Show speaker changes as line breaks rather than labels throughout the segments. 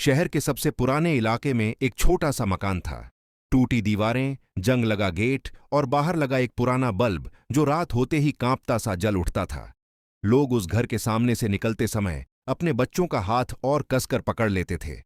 शहर के सबसे पुराने इलाके में एक छोटा सा मकान था। टूटी दीवारें, जंग लगा गेट और बाहर लगा एक पुराना बल्ब जो रात होते ही कांपता सा जल उठता था। लोग उस घर के सामने से निकलते समय अपने बच्चों का हाथ और कसकर पकड़ लेते थे।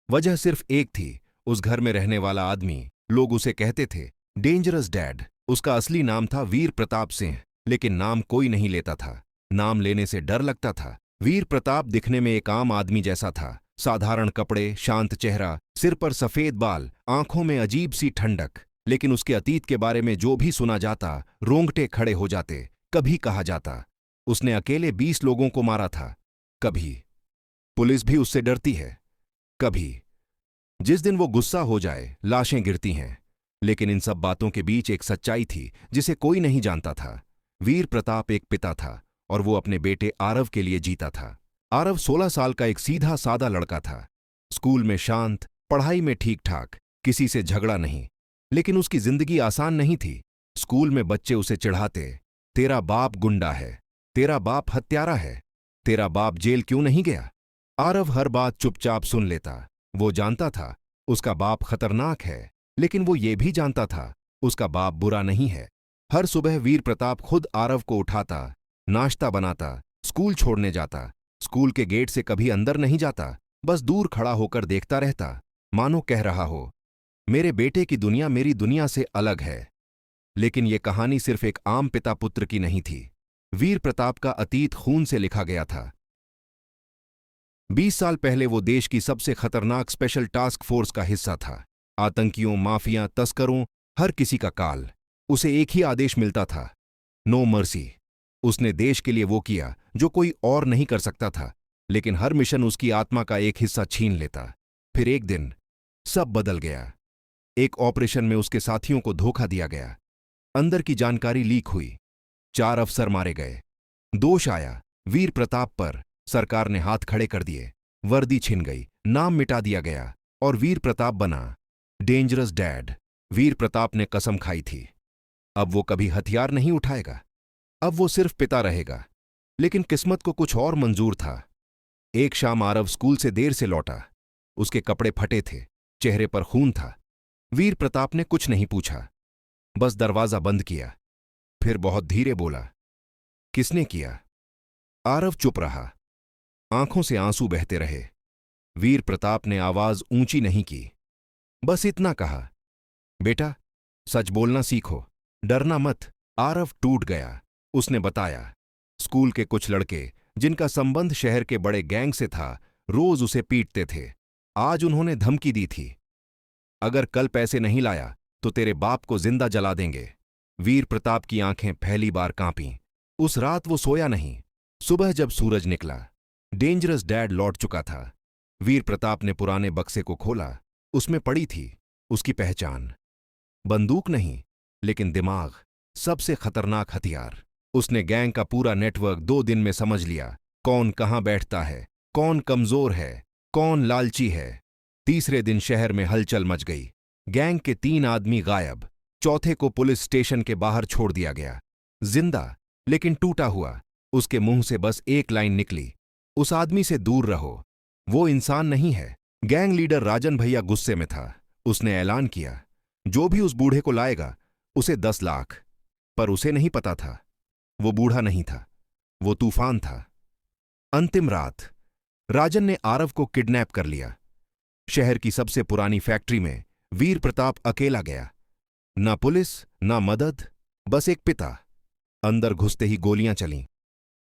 वजह सिर्फ एक थी, उस घर में रहने वाला आदमी, लोग उसे कहते थे डेंजरस डैड। उसका असली नाम था वीर प्रताप सिंह, लेकिन नाम कोई नहीं लेता था। नाम लेने से डर लगता था। वीर प्रताप दिखने में एक आम आदमी जैसा था। साधारण कपड़े, शांत चेहरा, सिर पर सफेद बाल, आंखों में अजीब सी ठंडक। लेकिन उसके अतीत के बारे में जो भी सुना जाता, रोंगटे खड़े हो जाते। कभी कहा जाता उसने अकेले 20 लोगों को मारा था। कभी पुलिस भी उससे डरती है। कभी जिस दिन वो गुस्सा हो जाए लाशें गिरती हैं। लेकिन इन सब बातों के बीच एक सच्चाई थी जिसे कोई नहीं जानता था। वीर प्रताप एक पिता था और वो अपने बेटे आरव के लिए जीता था। आरव 16 साल का एक सीधा सादा लड़का था। स्कूल में शांत, पढ़ाई में ठीक ठाक, किसी से झगड़ा नहीं। लेकिन उसकी जिंदगी आसान नहीं थी। स्कूल में बच्चे उसे चिढ़ाते, तेरा बाप गुंडा है, तेरा बाप हत्यारा है, तेरा बाप जेल क्यों नहीं गया। आरव हर बात चुपचाप सुन लेता। वो जानता था उसका बाप खतरनाक है, लेकिन वो ये भी जानता था उसका बाप बुरा नहीं है। हर सुबह वीर प्रताप खुद आरव को उठाता, नाश्ता बनाता, स्कूल छोड़ने जाता। स्कूल के गेट से कभी अंदर नहीं जाता, बस दूर खड़ा होकर देखता रहता, मानो कह रहा हो मेरे बेटे की दुनिया मेरी दुनिया से अलग है। लेकिन ये कहानी सिर्फ एक आम पिता पुत्र की नहीं थी। वीर प्रताप का अतीत खून से लिखा गया था। 20 साल पहले वो देश की सबसे खतरनाक स्पेशल टास्क फोर्स का हिस्सा था। आतंकियों, माफिया, तस्करों, हर किसी का काल। उसे एक ही आदेश मिलता था, नो मर्सी। उसने देश के लिए वो किया जो कोई और नहीं कर सकता था। लेकिन हर मिशन उसकी आत्मा का एक हिस्सा छीन लेता। फिर एक दिन सब बदल गया। एक ऑपरेशन में उसके साथियों को धोखा दिया गया। अंदर की जानकारी लीक हुई। 4 अफसर मारे गए। दोष आया वीर प्रताप पर। सरकार ने हाथ खड़े कर दिए। वर्दी छिन गई, नाम मिटा दिया गया और वीर प्रताप बना डेंजरस डैड। वीर प्रताप ने कसम खाई थी, अब वो कभी हथियार नहीं उठाएगा। अब वो सिर्फ पिता रहेगा। लेकिन किस्मत को कुछ और मंजूर था। एक शाम आरव स्कूल से देर से लौटा। उसके कपड़े फटे थे, चेहरे पर खून था। वीर प्रताप ने कुछ नहीं पूछा, बस दरवाजा बंद किया। फिर बहुत धीरे बोला, किसने किया। आरव चुप रहा। आंखों से आंसू बहते रहे। वीर प्रताप ने आवाज ऊंची नहीं की, बस इतना कहा, बेटा सच बोलना सीखो, डरना मत। आरव टूट गया। उसने बताया, स्कूल के कुछ लड़के जिनका संबंध शहर के बड़े गैंग से था, रोज उसे पीटते थे। आज उन्होंने धमकी दी थी, अगर कल पैसे नहीं लाया तो तेरे बाप को जिंदा जला देंगे। वीर प्रताप की आंखें पहली बार कांपीं। उस रात वो सोया नहीं। सुबह जब सूरज निकला, डेंजरस डैड लौट चुका था। वीर प्रताप ने पुराने बक्से को खोला। उसमें पड़ी थी उसकी पहचान। बंदूक नहीं, लेकिन दिमाग, सबसे खतरनाक हथियार। उसने गैंग का पूरा नेटवर्क 2 दिन में समझ लिया, कौन कहां बैठता है, कौन कमजोर है, कौन लालची है। तीसरे दिन शहर में हलचल मच गई। गैंग के 3 आदमी गायब। चौथे को पुलिस स्टेशन के बाहर छोड़ दिया गया, जिंदा लेकिन टूटा हुआ। उसके मुंह से बस एक लाइन निकली, उस आदमी से दूर रहो, वो इंसान नहीं है। गैंग लीडर राजन भैया गुस्से में था। उसने ऐलान किया, जो भी उस बूढ़े को लाएगा उसे 10 लाख। पर उसे नहीं पता था वो बूढ़ा नहीं था, वो तूफान था। अंतिम रात राजन ने आरव को किडनैप कर लिया। शहर की सबसे पुरानी फैक्ट्री में वीर प्रताप अकेला गया। ना पुलिस, ना मदद, बस एक पिता। अंदर घुसते ही गोलियां चलीं।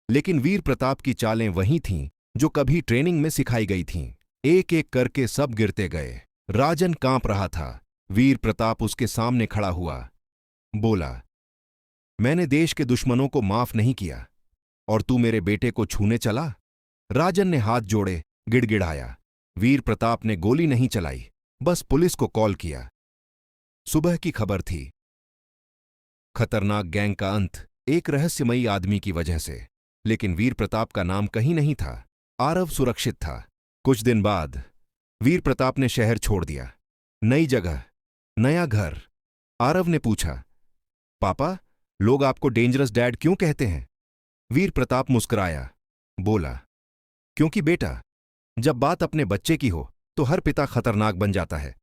लेकिन वीर प्रताप की चालें वही थीं जो कभी ट्रेनिंग में सिखाई गई थीं। एक एक करके सब गिरते गए। राजन कांप रहा था। वीर प्रताप उसके सामने खड़ा हुआ, बोला, मैंने देश के दुश्मनों को माफ नहीं किया और तू मेरे बेटे को छूने चला। राजन ने हाथ जोड़े, गिड़गिड़ाया। वीर प्रताप ने गोली नहीं चलाई, बस पुलिस को कॉल किया। सुबह की खबर थी, खतरनाक गैंग का अंत एक रहस्यमयी आदमी की वजह से। लेकिन वीर प्रताप का नाम कहीं नहीं था। आरव सुरक्षित था। कुछ दिन बाद वीर प्रताप ने शहर छोड़ दिया। नई जगह, नया घर। आरव ने पूछा, पापा लोग आपको डेंजरस डैड क्यों कहते हैं। वीर प्रताप मुस्कुराया, बोला, क्योंकि बेटा जब बात अपने बच्चे की हो तो हर पिता खतरनाक बन जाता है।